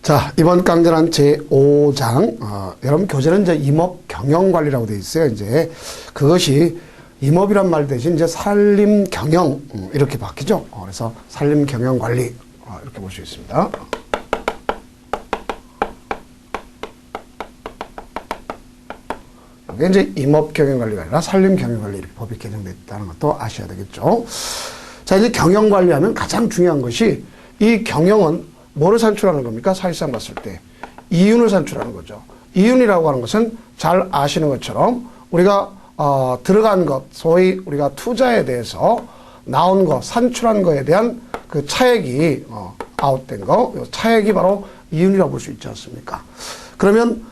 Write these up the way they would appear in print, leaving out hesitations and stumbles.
자, 이번 강좌는 제5장, 여러분 교재는 이제 임업 경영 관리라고 되어 있어요. 이제 그것이 임업이란 말 대신 이제 산림 경영, 이렇게 바뀌죠. 그래서 산림 경영 관리, 이렇게 볼 수 있습니다. 이게 이제 임업 경영 관리가 아니라 산림 경영 관리 이렇게 법이 개정됐다는 것도 아셔야 되겠죠. 자, 이제 경영 관리하면 가장 중요한 것이 이 경영은 뭐를 산출하는 겁니까? 사실상 봤을 때 이윤을 산출하는 거죠. 이윤이라고 하는 것은 잘 아시는 것처럼 우리가 들어간 것, 소위 우리가 투자에 대해서 나온 거, 산출한 거에 대한 그 차액이 아웃된 거, 차액이 바로 이윤이라고 볼 수 있지 않습니까? 그러면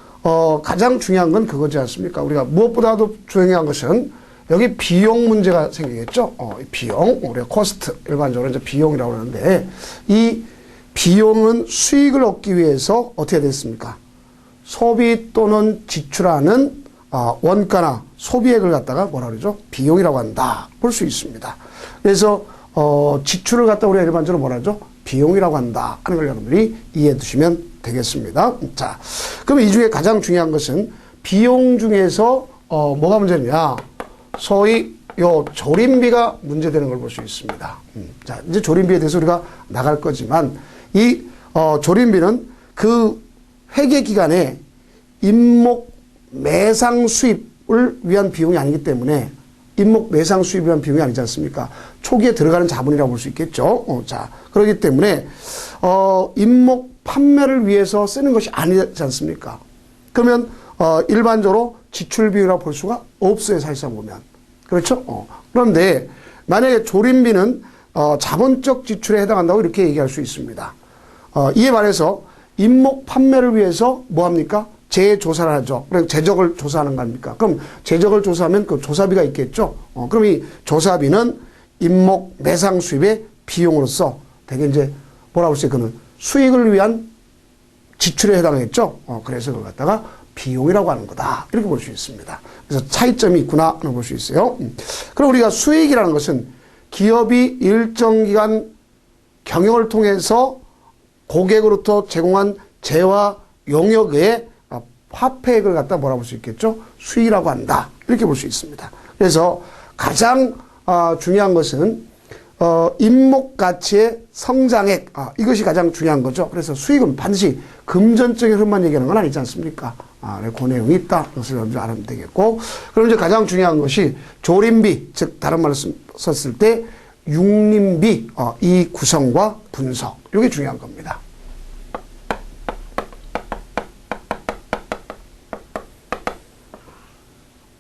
가장 중요한 건 그거지 않습니까? 우리가 무엇보다도 중요한 것은 여기 비용 문제가 생기겠죠. 비용, 우리가 코스트, 일반적으로 이제 비용이라고 하는데 이 비용은 수익을 얻기 위해서 어떻게 됐습니까? 소비 또는 지출하는 원가나 소비액을 갖다가 뭐라 그러죠? 비용이라고 한다. 볼 수 있습니다. 그래서 지출을 갖다 우리가 일반적으로 뭐라 하죠? 비용이라고 한다. 하는 걸 여러분들이 이해해 두시면 되겠습니다. 자, 그럼 이 중에 가장 중요한 것은 비용 중에서 뭐가 문제냐? 소위 요 조림비가 문제되는 걸 볼 수 있습니다. 자, 이제 조림비에 대해서 우리가 나갈 거지만 이 조림비는 그 회계 기간에 임목 매상 수입을 위한 비용이 아니기 때문에 임목 매상 수입을 위한 비용이 아니지 않습니까? 초기에 들어가는 자본이라고 볼 수 있겠죠. 자, 그렇기 때문에 임목 판매를 위해서 쓰는 것이 아니지 않습니까? 그러면 일반적으로 지출 비용이라고 볼 수가 없어요, 사실상 보면. 그렇죠? 그런데 만약에 조림비는 자본적 지출에 해당한다고 이렇게 얘기할 수 있습니다. 이에 반해서 임목 판매를 위해서 뭐 합니까? 재조사를 하죠. 그럼 재적을 조사하는 거 아닙니까? 그럼 재적을 조사하면 그 조사비가 있겠죠. 그럼 이 조사비는 임목 매상 수입의 비용으로서 되게 이제 뭐라고 할 수 있거든. 수익을 위한 지출에 해당하겠죠. 그래서 그걸 갖다가 비용이라고 하는 거다. 이렇게 볼 수 있습니다. 그래서 차이점이 있구나 볼 수 있어요. 그럼 우리가 수익이라는 것은 기업이 일정 기간 경영을 통해서 고객으로부터 제공한 재화 용역의 화폐액을 갖다 뭐라고 볼 수 있겠죠? 수익이라고 한다. 이렇게 볼 수 있습니다. 그래서 가장 중요한 것은 임목 가치의 성장액, 이것이 가장 중요한 거죠. 그래서 수익은 반드시 금전적인 흐름만 얘기하는 건 아니지 않습니까? 그 내용이 있다. 그것을 먼저 알면 되겠고. 그럼 이제 가장 중요한 것이 조림비, 즉 다른 말로 썼을 때 육림비, 이 구성과 분석, 이게 중요한 겁니다.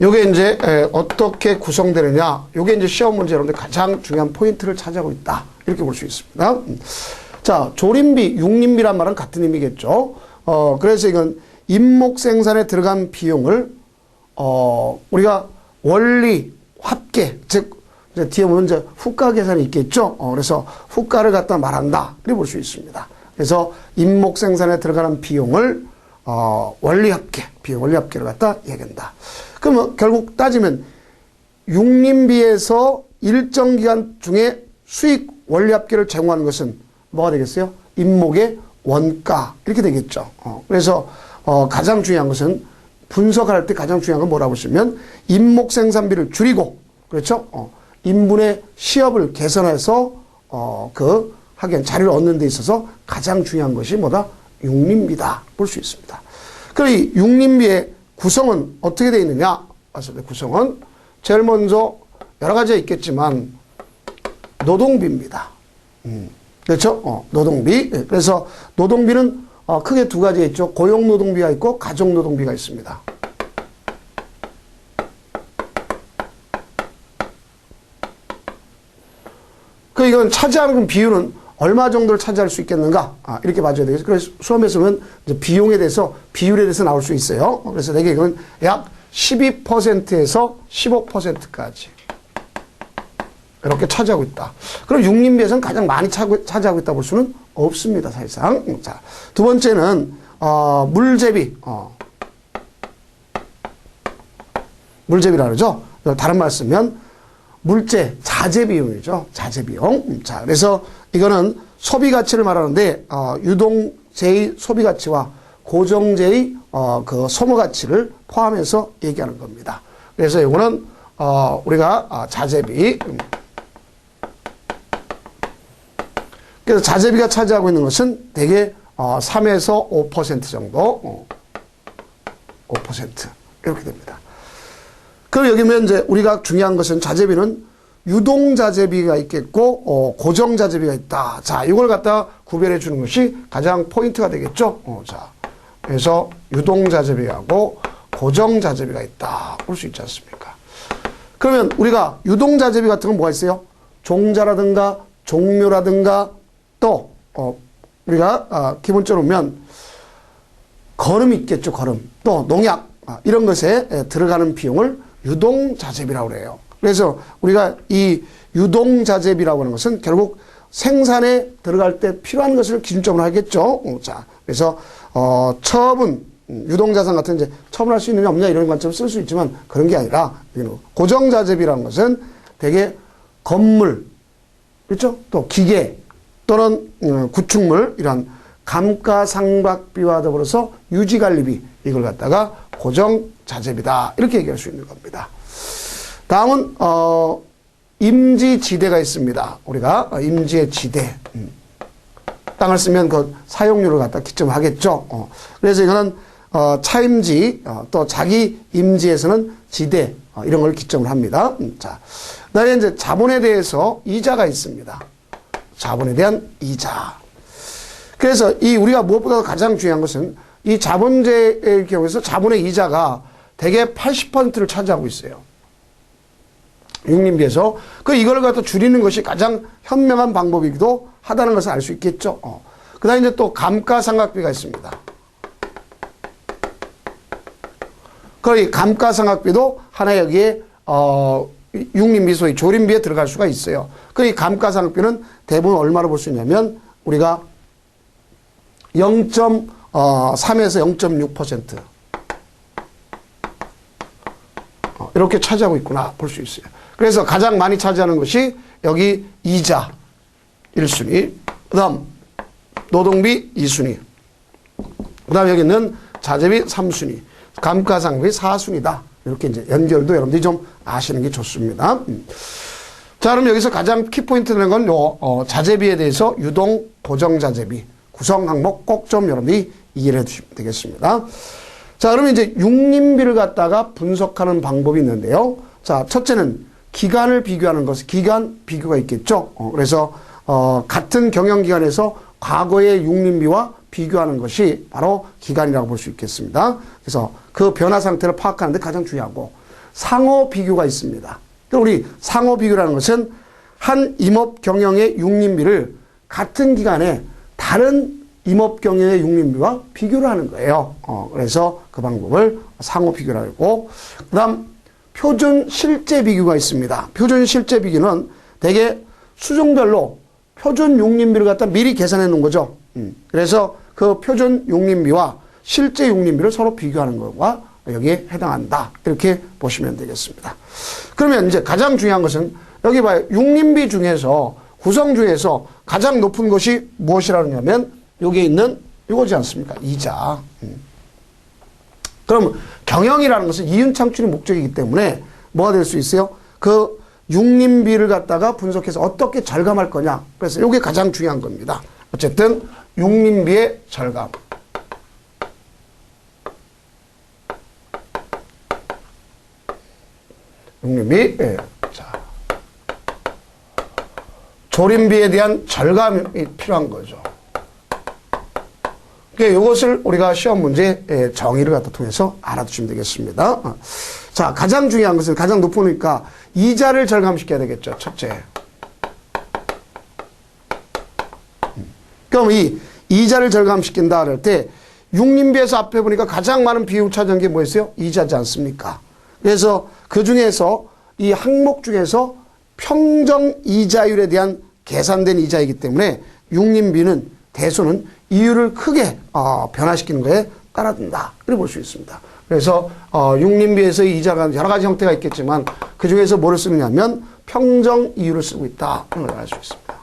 요게 이제 어떻게 구성되느냐, 요게 이제 시험 문제 여러분들 가장 중요한 포인트를 차지하고 있다. 이렇게 볼 수 있습니다. 자, 조림비, 육림비란 말은 같은 의미겠죠. 그래서 이건 임목 생산에 들어간 비용을 우리가 원리 합계, 즉 이제 뒤에 보면 이제 후가 계산이 있겠죠. 그래서 후가를 갖다 말한다. 이렇게 볼 수 있습니다. 그래서 임목 생산에 들어가는 비용을 원리 합계, 비용 원리 합계를 갖다 얘기한다. 그러면 결국 따지면 육림비에서 일정 기간 중에 수익 원리 합계를 제공하는 것은 뭐가 되겠어요? 임목의 원가 이렇게 되겠죠. 그래서 가장 중요한 것은 분석할 때 가장 중요한 건 뭐라고 보시면 임목 생산비를 줄이고, 그렇죠? 인분의 시업을 개선해서 하긴 자료를 얻는 데 있어서 가장 중요한 것이 뭐다? 육림비다 볼 수 있습니다. 그럼 이 육림비의 구성은 어떻게 되어 있느냐? 봤을 때 구성은 제일 먼저 여러 가지가 있겠지만 노동비입니다. 그렇죠? 노동비. 그래서 노동비는 크게 두 가지가 있죠. 고용노동비가 있고 가정노동비가 있습니다. 이건 차지하는 비율은 얼마 정도를 차지할 수 있겠는가? 이렇게 봐줘야 되겠죠. 그래서 수험에서는 이제 비용에 대해서, 비율에 대해서 나올 수 있어요. 그래서 내게 이건 약 12%에서 15%까지. 이렇게 차지하고 있다. 그럼 육림비에서는 가장 많이 차지하고 있다 볼 수는 없습니다, 사실상. 자, 두 번째는, 물재비. 물재비라 그러죠. 다른 말 쓰면, 물재, 자재 비용이죠. 자재 비용. 자, 그래서 이거는 소비 가치를 말하는데, 유동 제의 소비 가치와 고정제의 그 소모 가치를 포함해서 얘기하는 겁니다. 그래서 이거는 우리가 자재비. 그래서 자재비가 차지하고 있는 것은 대개 3에서 5% 정도, 5% 이렇게 됩니다. 그럼 여기면 이제 우리가 중요한 것은 자재비는 유동자재비가 있겠고 고정자재비가 있다. 자, 이걸 갖다 구별해 주는 것이 가장 포인트가 되겠죠. 자, 그래서 유동자재비하고 고정자재비가 있다. 볼 수 있지 않습니까? 그러면 우리가 유동자재비 같은 건 뭐가 있어요? 종자라든가 종묘라든가 또 우리가 기본적으로 보면 거름이 있겠죠. 거름. 또 농약 이런 것에 들어가는 비용을 유동자재비라고 그래요. 그래서 우리가 이 유동자재비라고 하는 것은 결국 생산에 들어갈 때 필요한 것을 기준점으로 하겠죠. 자, 그래서 처분, 유동자산 같은 이제 처분할 수 있느냐 없느냐 이런 관점을 쓸 수 있지만 그런 게 아니라 고정자재비라는 것은 대개 건물, 그렇죠? 또 기계 또는 구축물 이런 감가상각비와 더불어서 유지관리비 이걸 갖다가 고정자재비다 이렇게 얘기할 수 있는 겁니다. 다음은 임지지대가 있습니다. 우리가 임지의 지대, 땅을 쓰면 그 사용료를 갖다 기점하겠죠. 그래서 이거는 차임지 또 자기 임지에서는 지대 이런 걸 기점을 합니다. 자, 그다음에 이제 자본에 대해서 이자가 있습니다. 자본에 대한 이자. 그래서 이 우리가 무엇보다 가장 중요한 것은 이 자본제의 경우에서 자본의 이자가 대개 80%를 차지하고 있어요. 육림비에서. 이걸 갖다 줄이는 것이 가장 현명한 방법이기도 하다는 것을 알 수 있겠죠. 그 다음에 이제 또 감가상각비가 있습니다. 이 감가상각비도 하나 여기에, 육림비 소위 조림비에 들어갈 수가 있어요. 이 감가상각비는 대부분 얼마로 볼 수 있냐면 우리가 0.3에서 0.6% 이렇게 차지하고 있구나 볼 수 있어요. 그래서 가장 많이 차지하는 것이 여기 이자 1순위, 그 다음 노동비 2순위, 그 다음 여기 있는 자재비 3순위, 감가상각비 4순위다. 이렇게 이제 연결도 여러분들이 좀 아시는 게 좋습니다. 자, 그럼 여기서 가장 키포인트 되는 건 자재비에 대해서 유동 고정자재비 구성 항목 꼭 좀 여러분들이 이해를 해두시면 되겠습니다. 자, 그러면 이제 육림비를 갖다가 분석하는 방법이 있는데요. 자, 첫째는 기간을 비교하는 것, 기간 비교가 있겠죠. 그래서 같은 경영기관에서 과거의 육림비와 비교하는 것이 바로 기간이라고 볼 수 있겠습니다. 그래서 그 변화 상태를 파악하는 데 가장 중요하고 상호 비교가 있습니다. 우리 상호 비교라는 것은 한 임업 경영의 육림비를 같은 기간에 다른 임업 경영의 육림비와 비교를 하는 거예요. 그래서 그 방법을 상호 비교라고 하고, 그 다음 표준 실제 비교가 있습니다. 표준 실제 비교는 대개 수종별로 표준 육림비를 갖다 미리 계산해 놓은 거죠. 그래서 그 표준 육림비와 실제 육림비를 서로 비교하는 것과 여기에 해당한다. 이렇게 보시면 되겠습니다. 그러면 이제 가장 중요한 것은 여기 봐요. 육림비 중에서 구성 중에서 가장 높은 것이 무엇이라고 하냐면 여기에 있는 이거지 않습니까? 이자. 그럼 경영이라는 것은 이윤 창출이 목적이기 때문에 뭐가 될 수 있어요? 그 육림비를 갖다가 분석해서 어떻게 절감할 거냐. 그래서 이게 가장 중요한 겁니다. 어쨌든 육림비의 절감. 육림비, 예. 자. 조림비에 대한 절감이 필요한 거죠. 이것을 우리가 시험 문제 정의를 갖다 통해서 알아두시면 되겠습니다. 자, 가장 중요한 것은 가장 높으니까 이자를 절감시켜야 되겠죠. 첫째. 그럼 이 이자를 절감시킨다 할 때 육림비에서 앞에 보니까 가장 많은 비율 차지한 게 뭐였어요? 이자지 않습니까? 그래서 그 중에서 이 항목 중에서 평정 이자율에 대한 계산된 이자이기 때문에 육림비는 대소는 이율을 크게 변화시키는 거에 따라든다. 이렇게 볼 수 있습니다. 그래서 육림비에서의 이자가 여러 가지 형태가 있겠지만 그 중에서 뭐를 쓰느냐면 평정 이율을 쓰고 있다. 이런 걸 알 수 있습니다.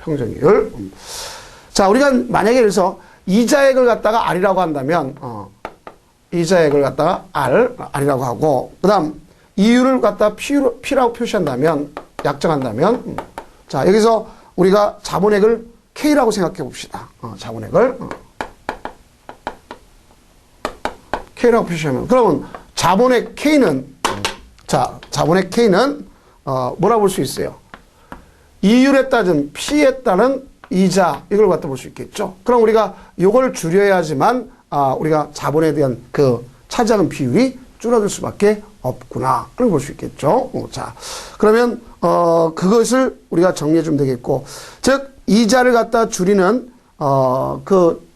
평정이율. 자, 우리가 만약에 그래서 이자액을 갖다가 R이라고 한다면, 이자액을 갖다가 R이라고 하고, 그 다음, 이율을 갖다가 P라고 표시한다면, 약정한다면, 자, 여기서 우리가 자본액을 K라고 생각해 봅시다. 자본액을. K라고 표시하면. 그러면 자본액 K는, 자, 자본액 K는, 뭐라고 볼 수 있어요? 이율에 따른 P에 따른 이자, 이걸 갖다 볼 수 있겠죠. 그럼 우리가 이걸 줄여야지만, 우리가 자본에 대한 그 차지하는 비율이 줄어들 수밖에 없구나. 그걸 볼 수 있겠죠. 자, 그러면, 그것을 우리가 정리해 주면 되겠고, 즉, 이자를 갖다 줄이는, 그,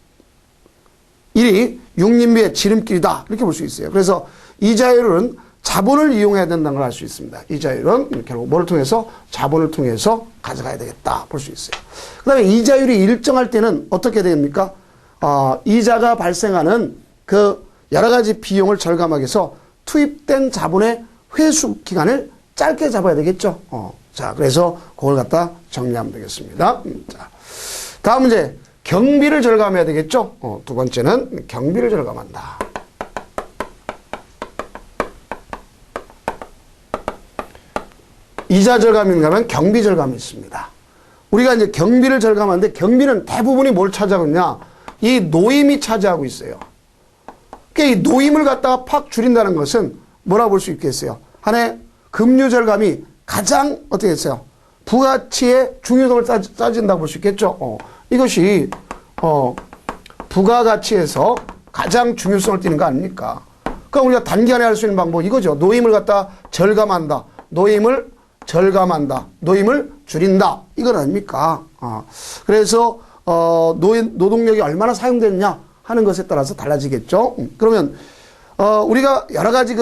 일이 육림비의 지름길이다. 이렇게 볼 수 있어요. 그래서 이자율은 자본을 이용해야 된다는 걸 알 수 있습니다. 이자율은 결국 뭐를 통해서? 자본을 통해서 가져가야 되겠다. 볼 수 있어요. 그 다음에 이자율이 일정할 때는 어떻게 됩니까? 이자가 발생하는 그 여러 가지 비용을 절감하기 위해서 투입된 자본의 회수 기간을 짧게 잡아야 되겠죠. 자, 그래서 그걸 갖다 정리하면 되겠습니다. 자, 다음 문제. 경비를 절감해야 되겠죠. 두 번째는 경비를 절감한다. 이자 절감인가 하면 경비 절감이 있습니다. 우리가 이제 경비를 절감하는데 경비는 대부분이 뭘 차지하고 있냐? 이 노임이 차지하고 있어요. 그러니까 이 노임을 갖다가 팍 줄인다는 것은 뭐라고 볼 수 있겠어요? 한해 금류 절감이 가장 어떻게 했어요? 부가치의 중요성을 따진다고 볼 수 있겠죠. 이것이 부가가치에서 가장 중요성을 띠는 거 아닙니까? 그럼 우리가 단기간에 할 수 있는 방법 이거죠. 노임을 갖다 절감한다. 노임을 절감한다. 노임을 줄인다. 이건 아닙니까? 그래서 노동력이 얼마나 사용됐냐 하는 것에 따라서 달라지겠죠. 그러면 우리가 여러 가지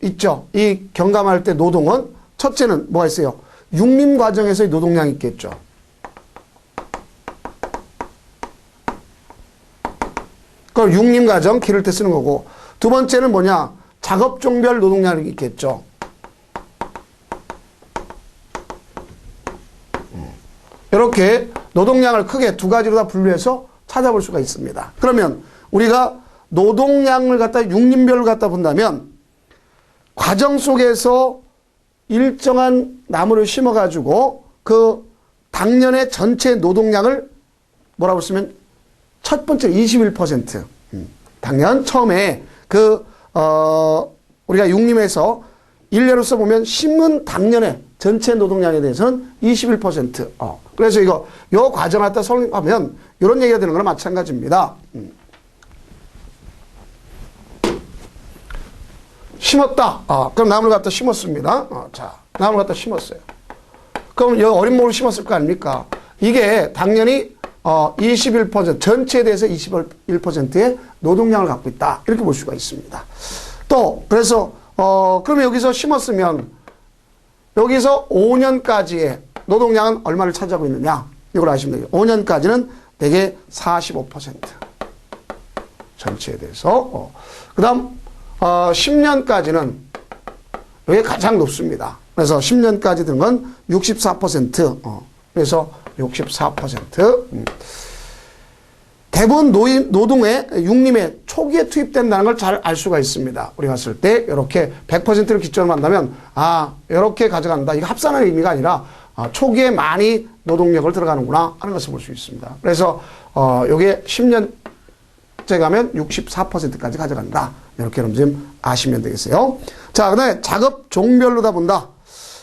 있죠. 이 경감할 때 노동은 첫째는 뭐가 있어요? 육림 과정에서의 노동량이 있겠죠. 그걸 육림 과정 기를 때 쓰는 거고, 두 번째는 뭐냐? 작업종별 노동량이 있겠죠. 이렇게 노동량을 크게 두 가지로 다 분류해서 찾아볼 수가 있습니다. 그러면 우리가 노동량을 갖다 육림별로 갖다 본다면 과정 속에서 일정한 나무를 심어가지고 그 당년의 전체 노동량을 뭐라고 쓰면 첫 번째 21%. 당연 처음에 우리가 육림에서 일례로서 보면 심은 당년의 전체 노동량에 대해서는 21%. 그래서 요 과정 갖다 설명하면 이런 얘기가 되는 거랑 마찬가지입니다. 심었다. 그럼 나무를 갖다 심었습니다. 자, 나무를 갖다 심었어요. 그럼 여 어린 모를 심었을 거 아닙니까? 이게 당연히 21% 전체에 대해서 21%의 노동량을 갖고 있다. 이렇게 볼 수가 있습니다. 또 그래서 그러면 여기서 심었으면 여기서 5년까지의 노동량은 얼마를 차지하고 있느냐? 이걸 아시면 돼요. 5년까지는 대개 45% 전체에 대해서. 그 다음 10년까지는 이게 가장 높습니다. 그래서 10년까지 든 건 64%. 그래서 64%. 대부분 노동에 육림에 초기에 투입된다는 걸 잘 알 수가 있습니다. 우리 봤을 때 이렇게 100%를 기점으로 한다면 이렇게 가져간다. 이거 합산하는 의미가 아니라 초기에 많이 노동력을 들어가는구나 하는 것을 볼 수 있습니다. 그래서 이게 10년째 가면 64%까지 가져간다. 이렇게 좀 아시면 되겠어요. 자, 그다음에 작업 종별로 다 본다.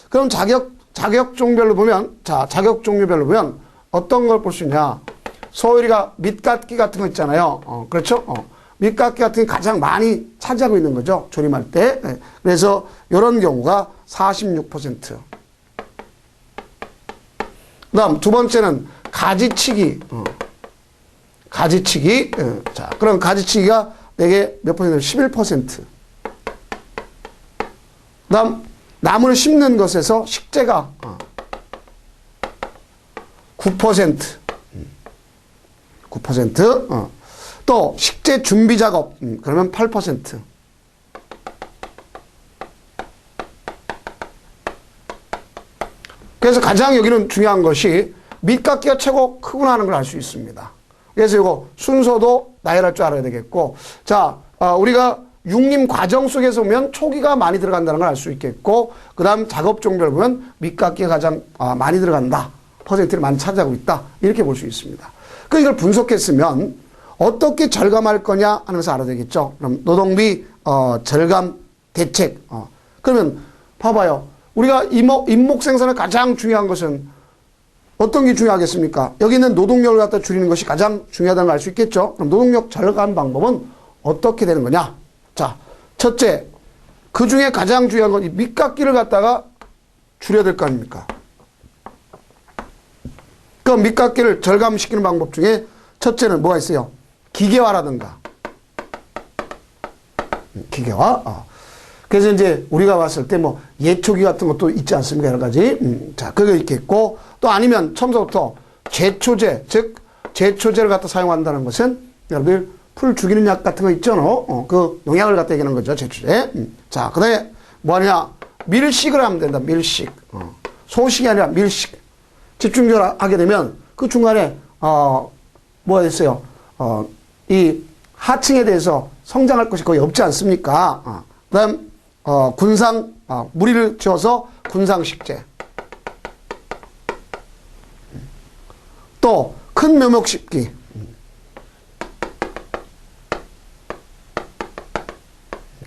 그럼 자격 종별로 보면, 자격 종류별로 보면 어떤 걸 볼 수 있냐? 소위 우리가 밑깎기 같은 거 있잖아요. 그렇죠? 밑깎기 같은 게 가장 많이 차지하고 있는 거죠. 조림할 때. 네. 그래서 이런 경우가 46%. 그 다음 두 번째는 가지치기. 가지치기. 자, 그럼 가지치기가 내게 몇 퍼센트? 11%. 그 다음 나무를 심는 것에서 식재가 9%. 9%. 또 식재 준비 작업. 그러면 8%. 그래서 가장 여기는 중요한 것이 밑깎이가 최고 크구나 하는 걸 알 수 있습니다. 그래서 이거 순서도 나열할 줄 알아야 되겠고, 자, 우리가 육림 과정 속에서 보면 초기가 많이 들어간다는 걸 알 수 있겠고, 그 다음 작업 종류를 보면 밑깎이가 가장 많이 들어간다. 퍼센트를 많이 차지하고 있다. 이렇게 볼 수 있습니다. 그 이걸 분석했으면 어떻게 절감할 거냐 하는 것을 알아야 되겠죠. 그럼 노동비 절감 대책. 그러면 봐봐요. 우리가 임목 생산의 가장 중요한 것은 어떤 게 중요하겠습니까? 여기 있는 노동력을 갖다 줄이는 것이 가장 중요하다는 걸 알 수 있겠죠. 그럼 노동력 절감 방법은 어떻게 되는 거냐? 자, 첫째, 그 중에 가장 중요한 건 이 밑깎이를 갖다가 줄여야 될 거 아닙니까? 그 밑깎이를 절감시키는 방법 중에 첫째는 뭐가 있어요? 기계화라든가. 기계화. 그래서 이제 우리가 봤을 때 뭐 예초기 같은 것도 있지 않습니까? 여러 가지. 자, 그게 있겠고, 또 아니면 처음부터 제초제, 즉 제초제를 갖다 사용한다는 것은 여러분들 풀 죽이는 약 같은 거 있잖아. 그 농약을 갖다 얘기하는 거죠. 제초제. 자, 그 다음에 뭐하냐? 밀식을 하면 된다. 밀식. 소식이 아니라 밀식. 집중적으로 하게 되면 그 중간에 뭐가 있어요? 이 하층에 대해서 성장할 것이 거의 없지 않습니까? 그 다음 군상 무리를 지어서 군상식재. 또 큰 묘목 심기.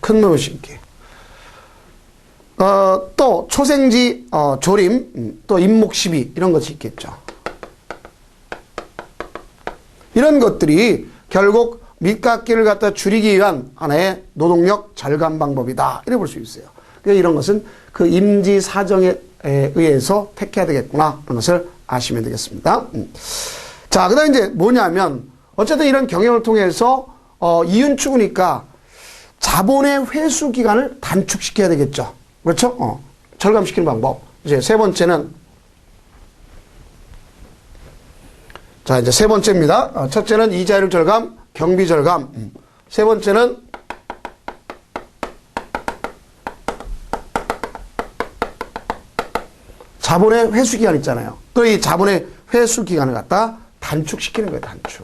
큰 묘목 심기. 또 초생지 조림, 또 임목 시비 이런 것이 있겠죠. 이런 것들이 결국 밑깎이를 갖다 줄이기 위한 하나의 노동력 절감 방법이다. 이래 볼 수 있어요. 그래서 이런 것은 그 임지 사정에 의해서 택해야 되겠구나 하는 것을 아시면 되겠습니다. 자, 그 다음에 이제 뭐냐면 어쨌든 이런 경영을 통해서 이윤축이니까 자본의 회수 기간을 단축시켜야 되겠죠. 그렇죠? 절감시키는 방법. 이제 세 번째는, 자, 이제 세 번째입니다. 첫째는 이자율 절감, 경비 절감. 세 번째는 자본의 회수 기간 있잖아요. 또 이 자본의 회수 기간을 갖다 단축시키는 거예요, 단축.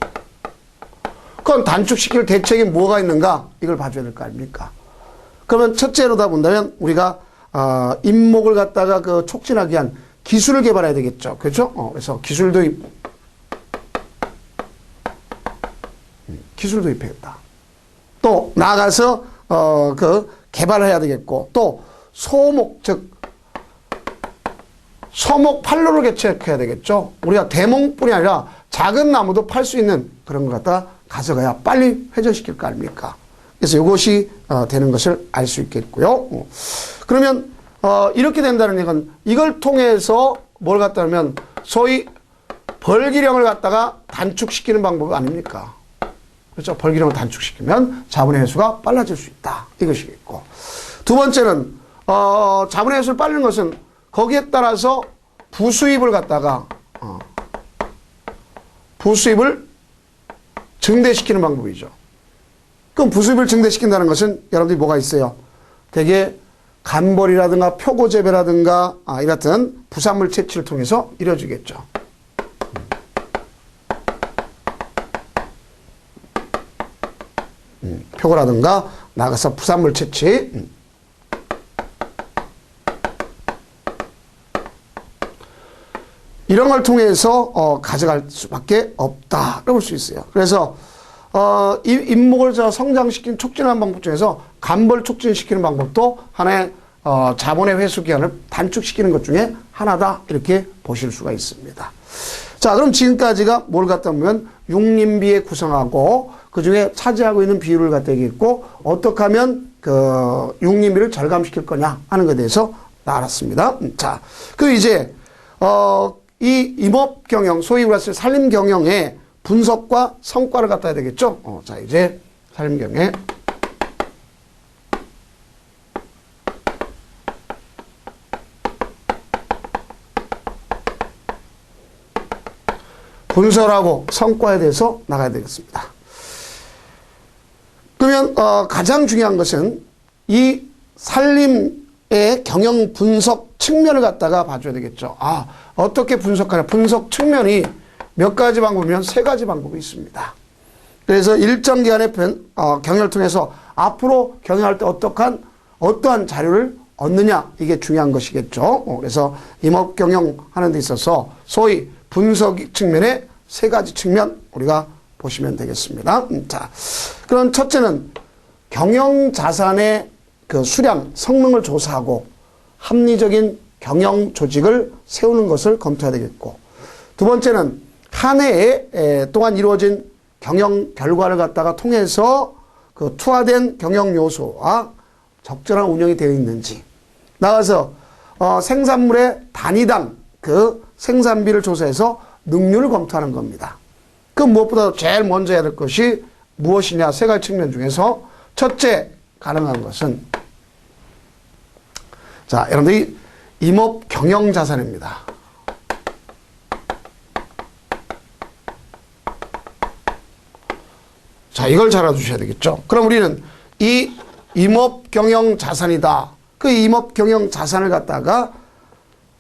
그럼 단축시킬 대책이 뭐가 있는가? 이걸 봐줘야 될 거 아닙니까? 그러면 첫째로다 본다면 우리가 임목을 갖다가 그 촉진하기 위한 기술을 개발해야 되겠죠. 그렇죠? 그래서 기술 도입해야겠다. 또 나아가서 그 개발해야 되겠고, 또 소목, 즉 소목 판로를 개척해야 되겠죠. 우리가 대목뿐이 아니라 작은 나무도 팔 수 있는 그런 걸 갖다 가져가야 빨리 회전시킬 거 아닙니까? 그래서 이것이 되는 것을 알 수 있겠고요. 그러면 이렇게 된다는 얘기는 이걸 통해서 뭘 갖다 하면 소위 벌기량을 갖다가 단축시키는 방법 아닙니까? 그렇죠? 벌기량을 단축시키면 자본의 회수가 빨라질 수 있다. 이것이겠고. 두 번째는 자본의 회수를 빨리는 것은 거기에 따라서 부수입을 갖다가 부수입을 증대시키는 방법이죠. 그럼 부수입을 증대시킨다는 것은 여러분들이 뭐가 있어요? 대개 간벌이라든가 표고재배라든가 이렇든 부산물 채취를 통해서 이루어지겠죠. 표고라든가 나가서 부산물 채취. 이런 걸 통해서 가져갈 수밖에 없다. 볼 수 있어요. 그래서 이 임목을 성장시키는 촉진하는 방법 중에서 간벌 촉진시키는 방법도 하나의 자본의 회수 기간을 단축시키는 것 중에 하나다. 이렇게 보실 수가 있습니다. 자, 그럼 지금까지가 뭘 갖다 보면 육림비에 구성하고 그 중에 차지하고 있는 비율을 갖다 얘기했고 어떻게 하면 그 육림비를 절감시킬 거냐 하는 것에 대해서 알았습니다. 자, 그 이제 이 임업 경영, 소위 우리가 살림 경영의 분석과 성과를 갖다 해야 되겠죠. 자, 이제 살림 경영. 분석하고 성과에 대해서 나가야 되겠습니다. 그러면 가장 중요한 것은 이 살림의 경영 분석 측면을 갖다가 봐줘야 되겠죠. 아, 어떻게 분석하냐. 분석 측면이 몇 가지 방법이면 세 가지 방법이 있습니다. 그래서 일정 기간의 경영을 통해서 앞으로 경영할 때 어떠한 자료를 얻느냐, 이게 중요한 것이겠죠. 그래서 임업 경영하는 데 있어서 소위 분석 측면의 세 가지 측면 우리가 보시면 되겠습니다. 자, 그럼 첫째는 경영 자산의 그 수량, 성능을 조사하고 합리적인 경영 조직을 세우는 것을 검토해야 되겠고, 두 번째는 한 해에 동안 이루어진 경영 결과를 갖다가 통해서 그 투하된 경영 요소와 적절한 운영이 되어 있는지, 나가서 생산물의 단위당 그 생산비를 조사해서 능률을 검토하는 겁니다. 그 무엇보다 제일 먼저 해야 될 것이 무엇이냐, 세 가지 측면 중에서 첫째 가능한 것은, 자, 여러분들이 임업 경영 자산입니다. 자, 이걸 잘 알아두셔야 되겠죠. 그럼 우리는 이 임업 경영 자산이다. 그 임업 경영 자산을 갖다가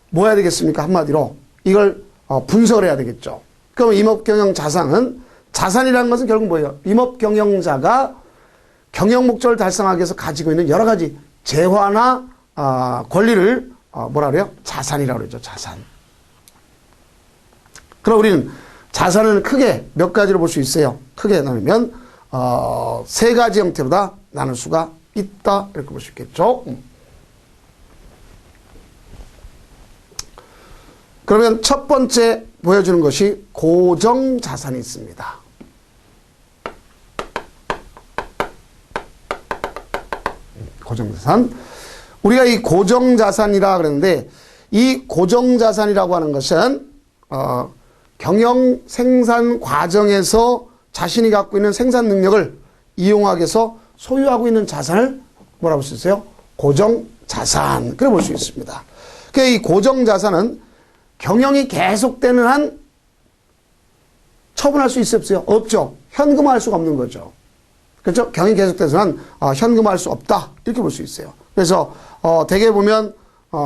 뭐 해야 되겠습니까? 한마디로 이걸 분석을 해야 되겠죠. 그럼 임업 경영 자산은, 자산이라는 것은 결국 뭐예요? 임업 경영자가 경영 목적을 달성하기 위해서 가지고 있는 여러 가지 재화나 권리를 뭐라 그래요? 자산이라고 그러죠. 자산. 그럼 우리는 자산을 크게 몇 가지로 볼 수 있어요. 크게 나누면 세 가지 형태로 다 나눌 수가 있다, 이렇게 볼 수 있겠죠. 그러면 첫 번째 보여주는 것이 고정자산이 있습니다. 고정자산. 우리가 이 고정자산이라 그랬는데, 이 고정자산이라고 하는 것은 경영 생산 과정에서 자신이 갖고 있는 생산 능력을 이용하기 위해서 소유하고 있는 자산을 뭐라고 볼 수 있어요? 고정자산. 그래 볼 수 있습니다. 그러니까 이 고정자산은 경영이 계속되는 한 처분할 수 있어요, 없어요? 없죠. 현금화할 수가 없는 거죠. 그렇죠? 경영이 계속돼서 한 현금화할 수 없다, 이렇게 볼 수 있어요. 그래서 대개 보면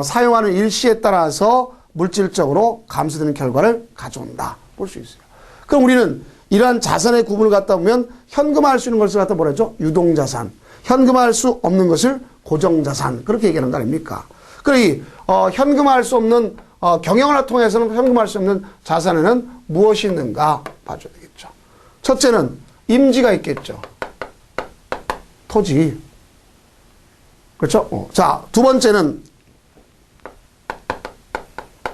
사용하는 일시에 따라서 물질적으로 감소되는 결과를 가져온다, 볼 수 있어요. 그럼 우리는 이러한 자산의 구분을 갖다 보면 현금화할 수 있는 것을 갖다 뭐라 하죠? 유동자산. 현금화할 수 없는 것을 고정자산, 그렇게 얘기하는 거 아닙니까? 그러니 현금화할 수 없는 경영을 통해서는 현금화할 수 없는 자산에는 무엇이 있는가 봐줘야 되겠죠. 첫째는 임지가 있겠죠. 토지. 그렇죠? 자, 두 번째는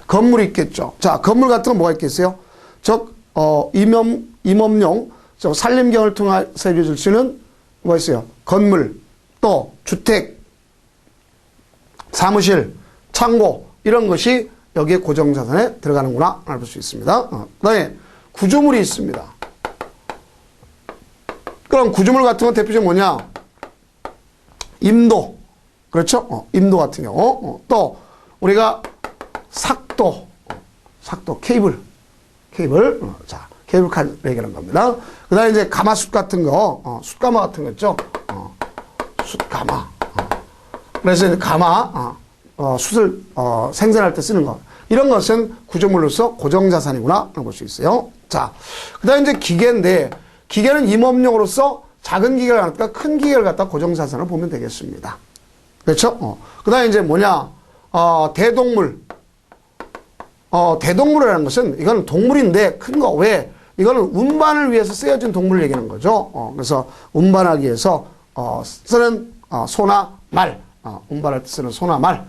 건물이 있겠죠. 자, 건물 같은 건 뭐가 있겠어요? 즉, 임업용, 산림경을 통해서 이루어질 수 있는 뭐 있어요? 건물, 또 주택, 사무실, 창고, 이런 것이 여기에 고정자산에 들어가는구나 알 수 있습니다. 그 다음에 구조물이 있습니다. 그럼 구조물 같은 건 대표적으로 뭐냐? 임도. 그렇죠? 임도 같은 경우. 또 우리가 삭도, 케이블. 자, 케이블카를 얘기하는 겁니다. 그 다음에 이제 가마숯 같은 거, 숯가마 같은 거 있죠? 숯가마. 그래서 이제 가마, 숯을 생산할 때 쓰는 것, 이런 것은 구조물로서 고정자산이구나 볼 수 있어요. 자, 그 다음에 이제 기계인데, 기계는 임업용으로서 작은 기계를 갖다가 큰 기계를 갖다 고정자산을 보면 되겠습니다. 그렇죠? 그 다음에 이제 뭐냐, 대동물. 대동물이라는 것은 이거는 동물인데 큰 거. 왜? 이거는 운반을 위해서 쓰여진 동물을 얘기하는 거죠. 그래서 운반하기 위해서 쓰는 소나 말, 운반할 때 쓰는 소나 말,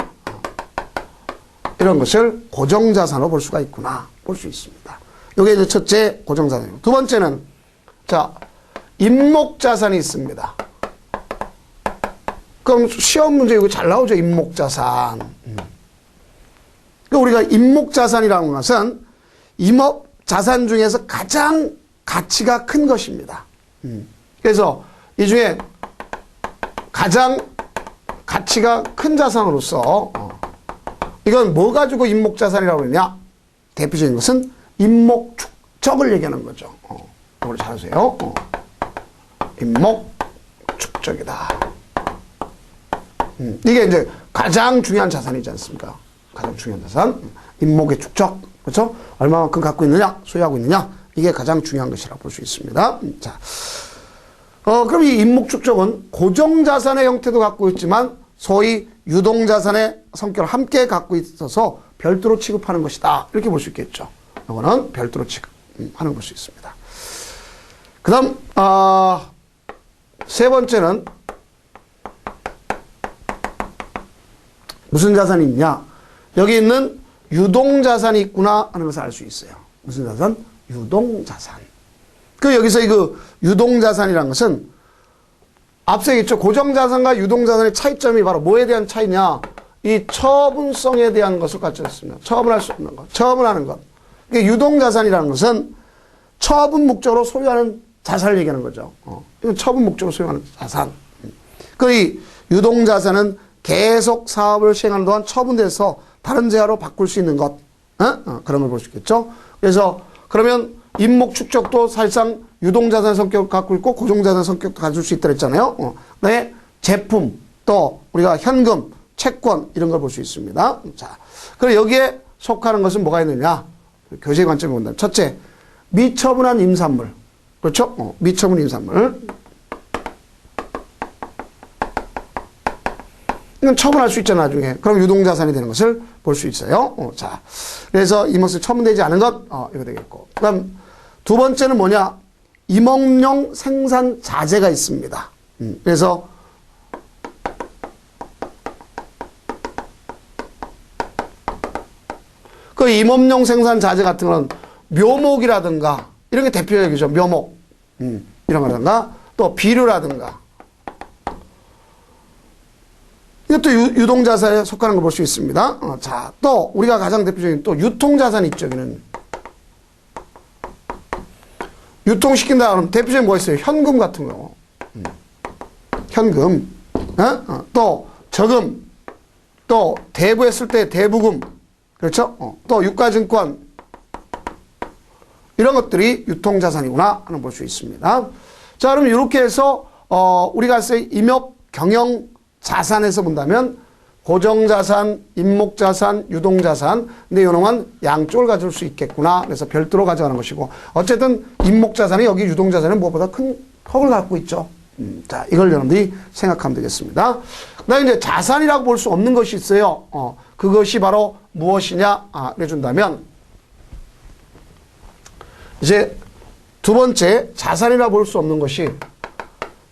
이런 것을 고정자산으로 볼 수가 있구나 볼 수 있습니다. 이게 이제 첫째 고정자산이고, 두 번째는 자, 임목자산이 있습니다. 그럼 시험 문제 이거 잘 나오죠. 임목자산. 그러니까 우리가 임목자산이라는 것은 임업자산 중에서 가장 가치가 큰 것입니다. 그래서 이 중에 가장 가치가 큰 자산으로서 이건 뭐 가지고 임목자산이라고 그러냐? 대표적인 것은 임목축적을 얘기하는 거죠. 이걸 잘 하세요. 임목축적이다. 이게 이제 가장 중요한 자산이지 않습니까? 가장 중요한 자산. 임목의 축적. 그렇죠? 얼마만큼 갖고 있느냐, 소유하고 있느냐. 이게 가장 중요한 것이라고 볼 수 있습니다. 자. 그럼 이 임목 축적은 고정자산의 형태도 갖고 있지만 소위 유동자산의 성격을 함께 갖고 있어서 별도로 취급하는 것이다. 이렇게 볼 수 있겠죠. 이거는 별도로 취급하는 걸 수 있습니다. 그 다음, 세 번째는 무슨 자산이 있냐? 여기 있는 유동자산이 있구나 하는 것을 알 수 있어요. 무슨 자산? 유동자산. 여기서 그 유동자산이라는 것은 앞서 얘기했죠. 고정자산과 유동자산의 차이점이 바로 뭐에 대한 차이냐? 이 처분성에 대한 것을 가졌습니다. 처분할 수 없는 것. 처분하는 것. 유동자산이라는 것은 처분 목적으로 소유하는 자산을 얘기하는 거죠. 이건 처분 목적으로 소유하는 자산. 이 유동자산은 계속 사업을 시행하는 동안 처분돼서 다른 재화로 바꿀 수 있는 것. 그런 걸 볼 수 있겠죠. 그래서 그러면 임목 축적도 사실상 유동자산 성격을 갖고 있고 고정자산 성격도 가질 수 있다 그랬잖아요. 네, 제품, 또 우리가 현금, 채권 이런 걸 볼 수 있습니다. 자, 그리고 여기에 속하는 것은 뭐가 있느냐? 교재 관점에 본다면 첫째, 미처분한 임산물. 그렇죠? 미처분 임산물. 이건 처분할 수 있잖아, 나중에. 그럼 유동자산이 되는 것을 볼 수 있어요. 자, 그래서 임목이 처분되지 않은 것, 이거 되겠고. 그 다음, 두 번째는 뭐냐? 임업용 생산 자재가 있습니다. 그래서, 그 임업용 생산 자재 같은 거는 묘목이라든가, 이런 게 대표적이죠. 묘목. 이런 거라든가, 또 비료라든가. 이것도 유동자산에 속하는 걸 볼 수 있습니다. 자, 또 우리가 가장 대표적인 또 유통자산이 있죠. 여기는 유통시킨다 그러면 대표적인 뭐 있어요? 현금 같은 거. 현금. 또 저금. 또 대부했을 때 대부금. 그렇죠? 또 유가증권. 이런 것들이 유통자산이구나 하는 볼 수 있습니다. 자, 그럼 이렇게 해서 우리가 임업 경영 자산에서 본다면 고정자산, 임목자산, 유동자산. 근데 이놈은 양쪽을 가질 수 있겠구나. 그래서 별도로 가져가는 것이고 어쨌든 임목자산이 여기 유동자산은 무엇보다 큰 턱을 갖고 있죠. 자, 이걸 여러분들이 생각하면 되겠습니다. 그다음에 이제 자산이라고 볼 수 없는 것이 있어요. 그것이 바로 무엇이냐? 해준다면 이제 두 번째 자산이라고 볼 수 없는 것이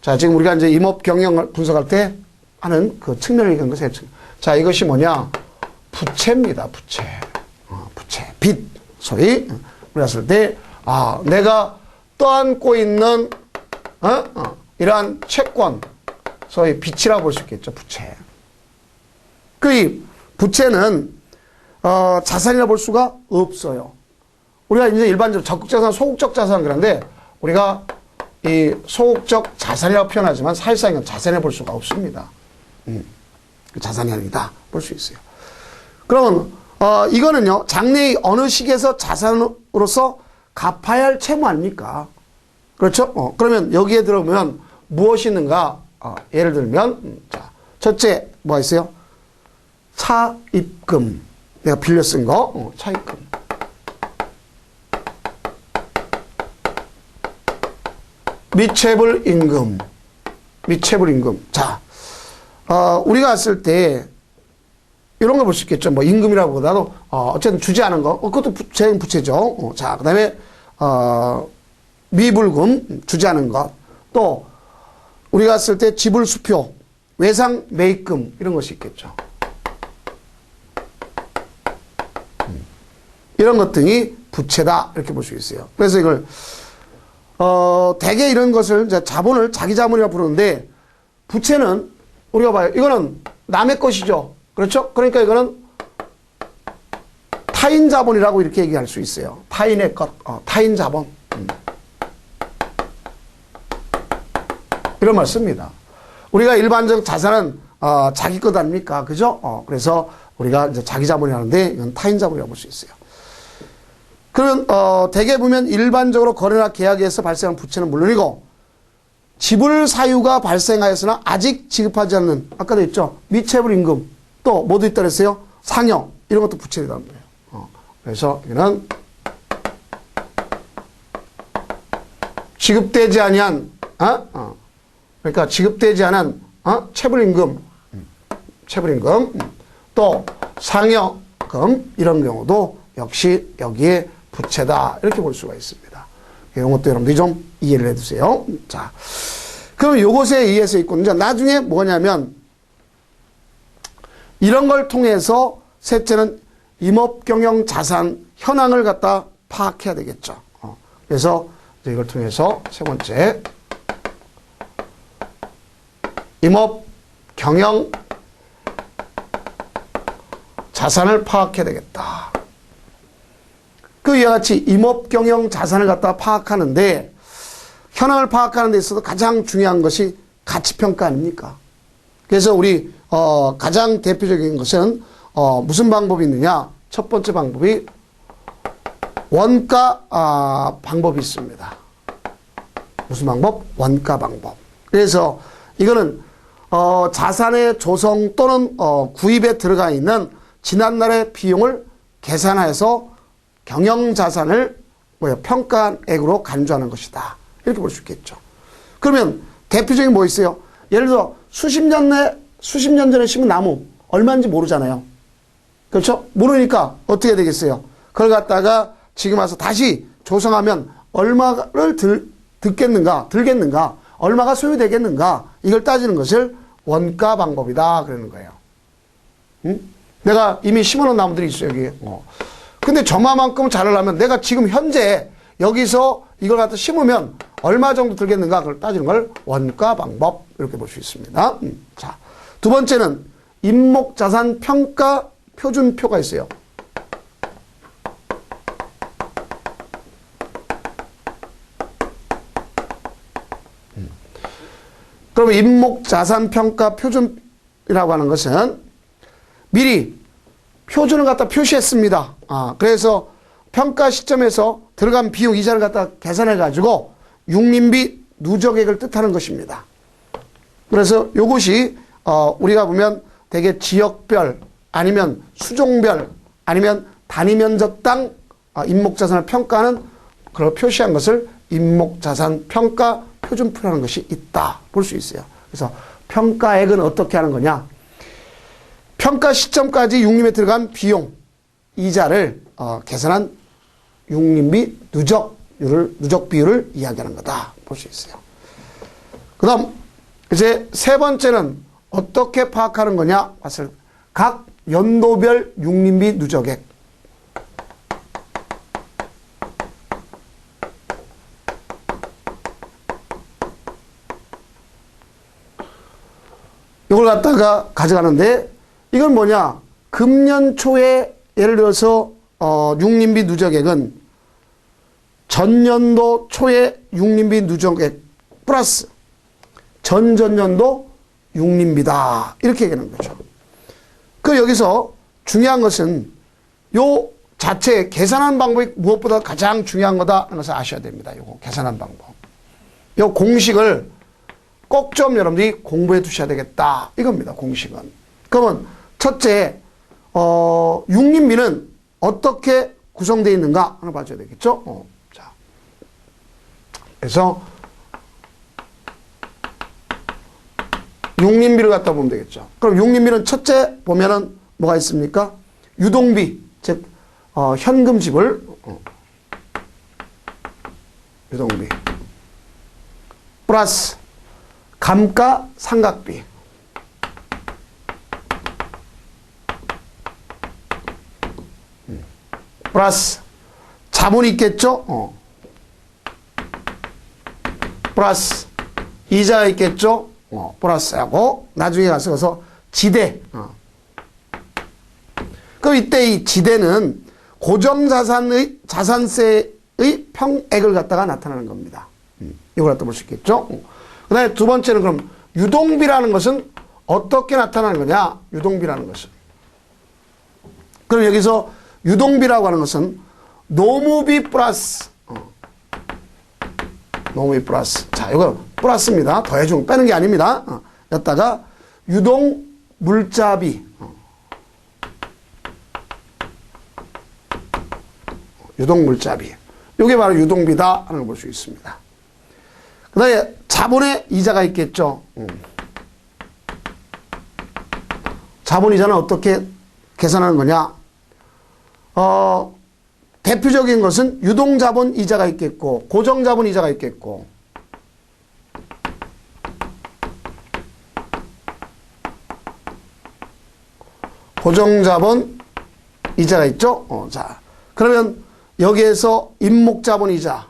자, 지금 우리가 이제 임업 경영을 분석할 때 하는 그 측면을 얘기하는 것이 자, 이것이 뭐냐? 부채입니다. 부채. 부채. 빚. 소위 우리가 쓸 때 내가 떠안고 있는 이러한 채권 소위 빚이라고 볼 수 있겠죠. 부채. 이 부채는 자산이라 볼 수가 없어요. 우리가 이제 일반적으로 적극자산, 소극적 자산 그런데 우리가 이 소극적 자산이라고 표현하지만 사실상 이건 자산해 볼 수가 없습니다. 자산이 아니다 볼 수 있어요. 그러면 이거는요 장래의 어느 시기에서 자산으로서 갚아야 할 채무 아닙니까? 그렇죠? 그러면 여기에 들어보면 무엇이 있는가? 예를 들면 자, 첫째 뭐가 있어요? 차입금. 내가 빌려 쓴 거 차입금. 미체불 임금. 미체불 임금. 자, 우리가 왔을 때 이런 걸 볼 수 있겠죠. 뭐 임금이라고 보다도 어쨌든 주지 않은 거. 그것도 부채죠. 자, 그다음에 미불금 주지 않은 것. 또 우리가 왔을 때 지불수표, 외상 매입금 이런 것이 있겠죠. 이런 것 등이 부채다 이렇게 볼 수 있어요. 그래서 이걸 대개 이런 것을 이제 자본을 자기 자본이라고 부르는데 부채는 우리가 봐요. 이거는 남의 것이죠. 그렇죠? 그러니까 이거는 타인 자본이라고 이렇게 얘기할 수 있어요. 타인의 것, 타인 자본. 이런 말 씁니다. 우리가 일반적 자산은 자기 것 아닙니까? 그죠? 그래서 우리가 이제 자기 자본이 하는데 이건 타인 자본이라고 볼 수 있어요. 그런 대개 보면 일반적으로 거래나 계약에서 발생하는 부채는 물론이고 지불 사유가 발생하였으나 아직 지급하지 않는, 아까도 했죠. 미체불 임금, 또 뭐도 있다 그랬어요? 상여, 이런 것도 부채된다는 거예요. 그래서 이는 지급되지 아니한, 그러니까 지급되지 않은 체불임금, 또 상여금, 이런 경우도 역시 여기에 부채다, 이렇게 볼 수가 있습니다. 이런 것도 여러분들이 좀 이해를 해두세요. 자, 그럼 요것에 의해서 있고, 이제 나중에 뭐냐면, 이런 걸 통해서 셋째는 임업경영 자산 현황을 갖다 파악해야 되겠죠. 그래서 이걸 통해서 세 번째, 임업경영 자산을 파악해야 되겠다. 그 이와 같이 임업경영 자산을 갖다 파악하는데, 현황을 파악하는 데 있어서 가장 중요한 것이 가치평가 아닙니까? 그래서 우리 가장 대표적인 것은 무슨 방법이 있느냐? 첫 번째 방법이 원가 방법이 있습니다. 무슨 방법? 원가 방법. 그래서 이거는 자산의 조성 또는 구입에 들어가 있는 지난날의 비용을 계산해서 경영자산을 평가액으로 간주하는 것이다. 이렇게 볼 수 있겠죠. 그러면 대표적인 뭐 있어요? 예를 들어 수십 년 전에 심은 나무 얼마인지 모르잖아요. 그렇죠? 모르니까 어떻게 되겠어요? 그걸 갖다가 지금 와서 다시 조성하면 얼마를 들겠는가, 얼마가 소요되겠는가, 이걸 따지는 것을 원가 방법이다 그러는 거예요. 응? 내가 이미 심어놓은 나무들이 있어요, 여기. 근데 저만큼 자라려면 내가 지금 현재 여기서 이걸 갖다 심으면 얼마 정도 들겠는가, 그걸 따지는 걸 원가 방법, 이렇게 볼 수 있습니다. 자, 두 번째는 임목자산 평가 표준표가 있어요. 그러면 임목자산 평가 표준이라고 하는 것은 미리 표준을 갖다 표시했습니다. 그래서 평가 시점에서 들어간 비용 이자를 갖다 계산해 가지고 육림비 누적액을 뜻하는 것입니다. 그래서 이것이 우리가 보면 대개 지역별 아니면 수종별 아니면 단위 면적당 임목자산을 평가하는 그걸 표시한 것을 임목자산 평가 표준표라는 것이 있다 볼 수 있어요. 그래서 평가액은 어떻게 하는 거냐? 평가 시점까지 육림에 들어간 비용 이자를 계산한 육림비 누적 비율을 이야기하는 거다 볼 수 있어요. 그 다음 이제 세 번째는 어떻게 파악하는 거냐? 각 연도별 육림비 누적액. 이걸 갖다가 가져가는데 이건 뭐냐? 금년 초에 예를 들어서 육림비 누적액은 전년도 초에 육림비 누적액 플러스 전전년도 육림비다. 이렇게 얘기하는 거죠. 그 여기서 중요한 것은 요 자체 계산하는 방법이 무엇보다 가장 중요한 거다 하는 것을 아셔야 됩니다. 요거 계산하는 방법. 요 공식을 꼭 좀 여러분들이 공부해 두셔야 되겠다. 이겁니다. 공식은. 그러면 첫째 육림비는 어떻게 구성되어 있는가 하나 봐줘야 되겠죠. 자, 그래서 육림비를 갖다 보면 되겠죠. 그럼 육림비는 첫째 보면은 뭐가 있습니까? 유동비, 즉 현금 지불, 유동비 플러스 감가상각비, 플러스 자본이 있겠죠. 플러스 이자가 있겠죠. 플러스하고 나중에 가서 지대. 그럼 이때 이 지대는 자산세의 평액을 갖다가 나타나는 겁니다. 이걸 갖다 볼 수 있겠죠. 그 다음에 두 번째는 그럼 유동비라는 것은 어떻게 나타나는 거냐? 유동비라는 것은. 그럼 여기서 유동비라고 하는 것은 노무비 플러스. 노무비 플러스. 자, 이거 플러스입니다. 더해주면 빼는 게 아닙니다. 였다가 유동 물자비, 유동 물자비, 이게 바로 유동비다 하는 걸 볼 수 있습니다. 그 다음에 자본의 이자가 있겠죠. 자본 이자는 어떻게 계산하는 거냐? 대표적인 것은 유동자본 이자가 있겠고 고정자본 이자가 있겠고, 고정자본 이자가 있죠. 자, 그러면 여기에서 임목자본 이자,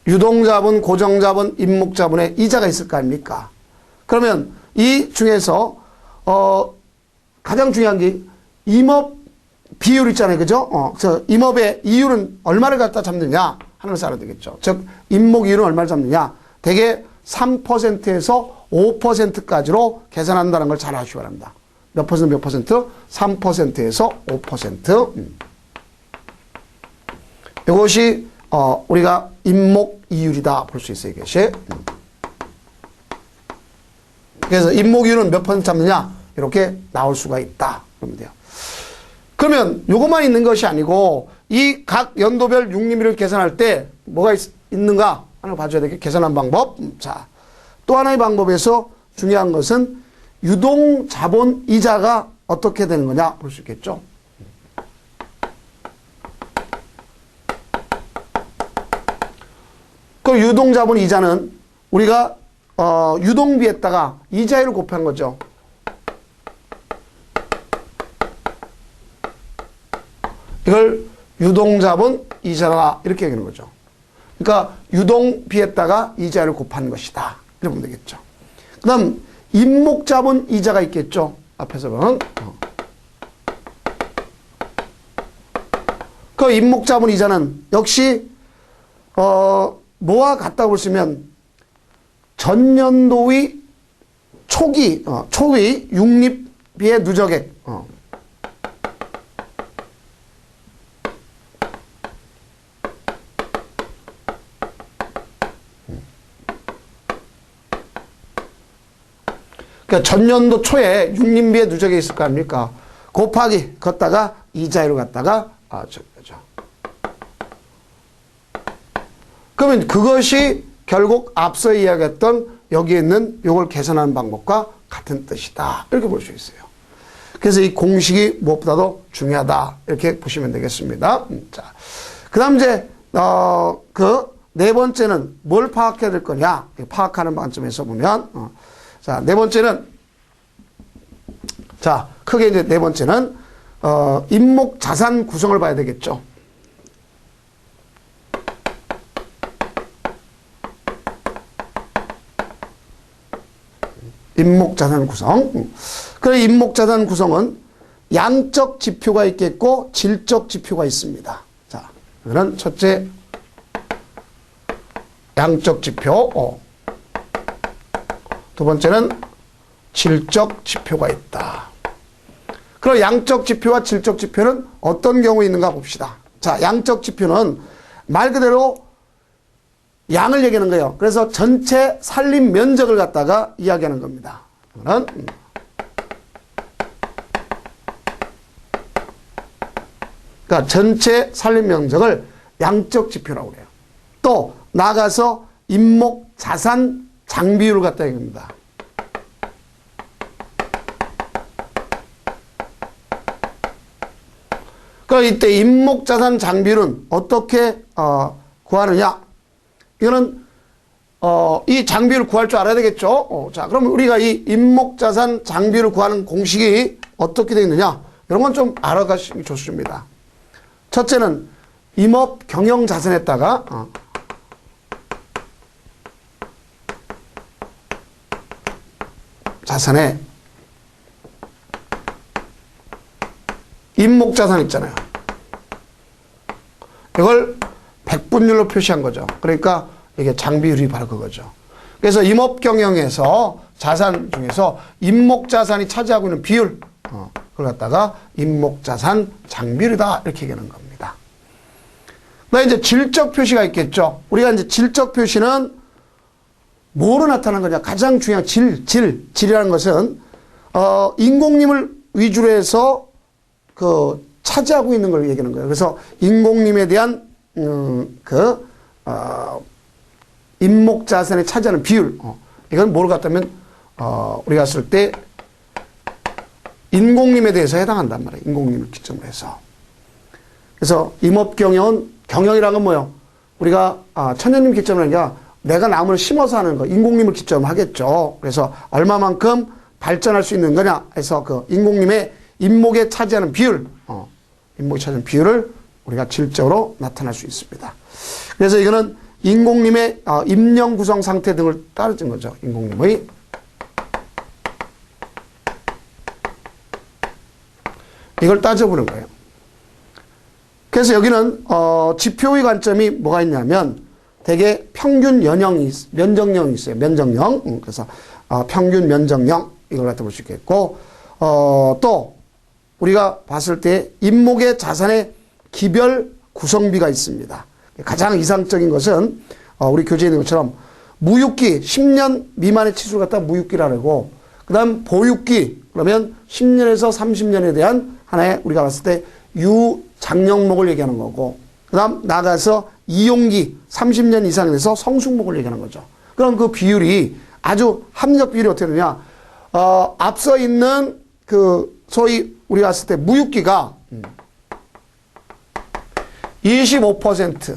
유동자본, 고정자본, 임목자본에 이자가 있을 거 아닙니까? 그러면 이 중에서 가장 중요한 게 임업 비율 있잖아요. 그죠? 저 임업의 이율은 얼마를 갖다 잡느냐 하는 것을 알아야 되겠죠. 즉 임목 이율은 얼마를 잡느냐. 대개 3%에서 5%까지로 계산한다는 걸 잘 아시기 바랍니다. 몇 퍼센트 몇 퍼센트? 3%에서 5%. 이것이 우리가 임목 이율이다 볼 수 있어요. 이것이. 그래서 임목 이율은 몇 퍼센트 잡느냐 이렇게 나올 수가 있다. 그러면 돼요. 그러면 이것만 있는 것이 아니고 이 각 연도별 육림비를 계산할 때 뭐가 있는가 하나 봐줘야 되겠. 계산한 방법. 자, 또 하나의 방법에서 중요한 것은 유동자본 이자가 어떻게 되는 거냐 볼 수 있겠죠. 그 유동자본 이자는 우리가 유동비에다가 이자율을 곱한 거죠. 이걸 유동자본 이자다 이렇게 얘기하는 거죠. 그러니까 유동비에다가 이자율을 곱한 것이다 이렇게 보면 되겠죠. 그 다음 임목자본 이자가 있겠죠. 앞에서는 그 임목자본 이자는 역시 뭐와 같다고 보시면 전년도의 초기 육립비의 누적액 그러니까 전년도 초에 육림비의 누적액이 있을 거 아닙니까? 곱하기 걷다가 이자율을 갖다가 저거죠. 그러면 그것이 결국 앞서 이야기했던 여기에 있는 이걸 계산하는 방법과 같은 뜻이다. 이렇게 볼 수 있어요. 그래서 이 공식이 무엇보다도 중요하다. 이렇게 보시면 되겠습니다. 자, 그 다음 이제, 그 네 번째는 뭘 파악해야 될 거냐. 파악하는 관점에서 보면, 자, 네 번째는, 자, 크게 이제 네 번째는, 임목 자산 구성을 봐야 되겠죠. 임목자산 구성. 그래, 임목자산 구성은 양적 지표가 있겠고 질적 지표가 있습니다. 자, 그러면 첫째 양적 지표, 두 번째는 질적 지표가 있다. 그럼 양적 지표와 질적 지표는 어떤 경우에 있는가 봅시다. 자, 양적 지표는 말 그대로 양을 얘기하는 거예요. 그래서 전체 산림 면적을 갖다가 이야기하는 겁니다. 그러면 그러니까 전체 산림 면적을 양적 지표라고 해요. 또 나가서 임목 자산 장비율을 갖다 얘기합니다. 그럼 이때 임목 자산 장비율은 어떻게 구하느냐? 이거는 이 장비를 구할 줄 알아야 되겠죠. 자, 그럼 우리가 이 임목자산 장비를 구하는 공식이 어떻게 되어 있느냐, 이런 건 좀 알아가시면 좋습니다. 첫째는 임업 경영 자산에다가 자산에 임목자산 있잖아요. 이걸 백분율로 표시한 거죠. 그러니까 이게 장비율이 바로 그거죠. 그래서 임업경영에서 자산 중에서 임목자산이 차지하고 있는 비율, 그걸 갖다가 임목자산 장비율이다 이렇게 얘기하는 겁니다. 그다음에 이제 질적 표시가 있겠죠. 우리가 이제 질적 표시는 뭐로 나타나는 거냐? 가장 중요한 질이라는 것은 인공림을 위주로 해서 차지하고 있는 걸 얘기하는 거예요. 그래서 인공림에 대한 임목자산에 차지하는 비율. 이건 뭐로 갖다면 우리가 쓸 때 인공림에 대해서 해당한단 말이에요. 인공림을 기점으로 해서. 그래서 임업경영은 경영이라는 건 뭐예요? 우리가 천연림 기점으로 아니라 내가 나무를 심어서 하는 거, 인공림을 기점으로 하겠죠. 그래서 얼마만큼 발전할 수 있는 거냐 해서 그 인공림의 임목에 차지하는 비율, 임목에 차지하는 비율을 우리가 질적으로 나타낼 수 있습니다. 그래서 이거는 인공림의 임령 구성 상태 등을 따르는 거죠. 인공림의. 이걸 따져보는 거예요. 그래서 여기는 지표의 관점이 뭐가 있냐면 대개 평균 면적령이 있어요. 면적령. 그래서 평균 면적령 이걸 갖다 볼 수 있겠고 또 우리가 봤을 때 임목의 자산의 기별 구성비가 있습니다. 가장 이상적인 것은 우리 교재에 있는 것처럼 무육기 10년 미만의 치수를 갖다가 무육기라고 하고 그다음 보육기 그러면 10년에서 30년에 대한 하나의 우리가 봤을 때 유장령목을 얘기하는 거고 그다음 나가서 이용기 30년 이상이 돼서 성숙목을 얘기하는 거죠. 그럼 그 비율이 아주 합리적 비율이 어떻게 되냐? 앞서 있는 소위 우리가 봤을 때 무육기가 25%,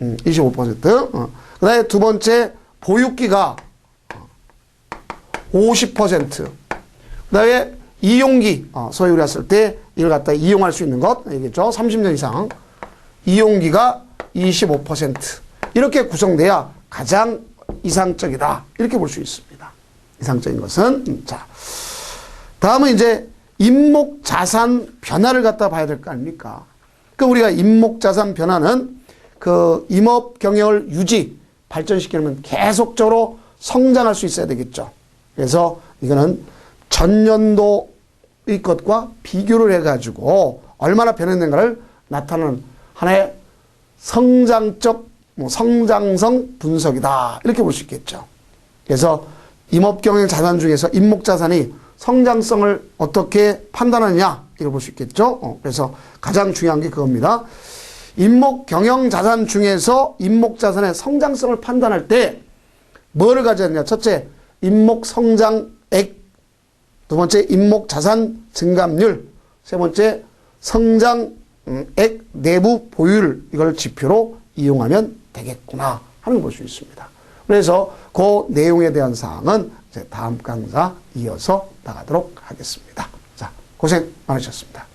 25%. 그다음에 두 번째 보육기가 50%. 그다음에 이용기, 소위 우리가 쓸 때 이걸 갖다 이용할 수 있는 것, 알겠죠? 30년 이상. 이용기가 25%. 이렇게 구성돼야 가장 이상적이다. 이렇게 볼 수 있습니다. 이상적인 것은. 자. 다음은 이제 임목자산 변화를 갖다 봐야 될 거 아닙니까? 그럼 우리가 임목자산 변화는 그 임업 경영을 발전시키려면 계속적으로 성장할 수 있어야 되겠죠. 그래서 이거는 전년도의 것과 비교를 해가지고 얼마나 변했는가를 나타내는 하나의 성장적, 성장성 분석이다. 이렇게 볼 수 있겠죠. 그래서 임업경영 자산 중에서 임목자산이 성장성을 어떻게 판단하느냐, 이걸 볼 수 있겠죠. 그래서 가장 중요한 게 그겁니다. 임목경영 자산 중에서 임목자산의 성장성을 판단할 때 뭐를 가져야 하느냐. 첫째, 임목성장액. 두 번째, 임목자산 증감률. 세 번째, 성장액 내부 보유율. 이걸 지표로 이용하면 되겠구나 하는 걸 볼 수 있습니다. 그래서 그 내용에 대한 사항은 이제 다음 강좌 이어서 나가도록 하겠습니다. 자, 고생 많으셨습니다.